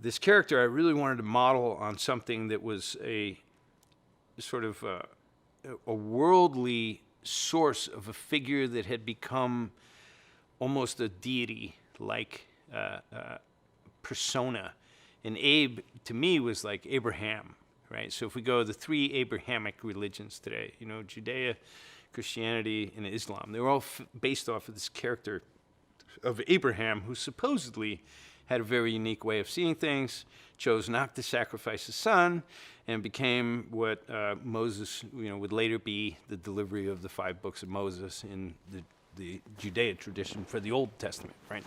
this character I really wanted to model on something that was a sort of a worldly source of a figure that had become almost a deity-like persona. And Abe, to me, was like Abraham, right? So if we go the three Abrahamic religions today, you know, Judea, Christianity, and Islam, they were all based off of this character of Abraham, who supposedly had a very unique way of seeing things, chose not to sacrifice his son, and became what Moses, you know, would later be the delivery of the 5 books of Moses in the Judaic tradition for the Old Testament, right?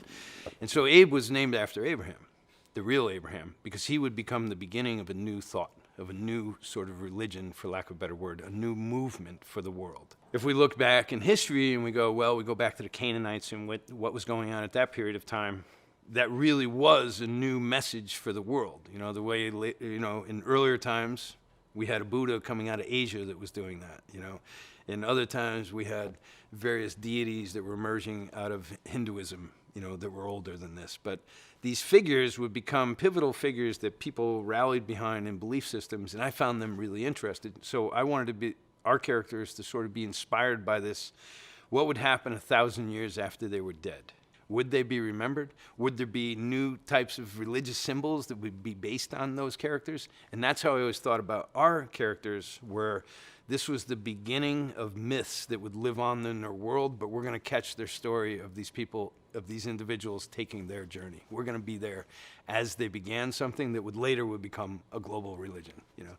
And so Abe was named after Abraham, the real Abraham, because he would become the beginning of a new thought, of a new sort of religion, for lack of a better word, a new movement for the world. If we look back in history and we go, well, we go back to the Canaanites and what was going on at that period of time, that really was a new message for the world. You know, the way, you know, in earlier times, we had a Buddha coming out of Asia that was doing that, you know. In other times, we had various deities that were emerging out of Hinduism, you know, that were older than this. But these figures would become pivotal figures that people rallied behind in belief systems, and I found them really interested. So I wanted to be our characters to sort of be inspired by this. What would happen 1,000 years after they were dead? Would they be remembered? Would there be new types of religious symbols that would be based on those characters? And that's how I always thought about our characters, where this was the beginning of myths that would live on in their world, but we're going to catch their story of these people, of these individuals taking their journey. We're going to be there as they began something that would later become a global religion, you know.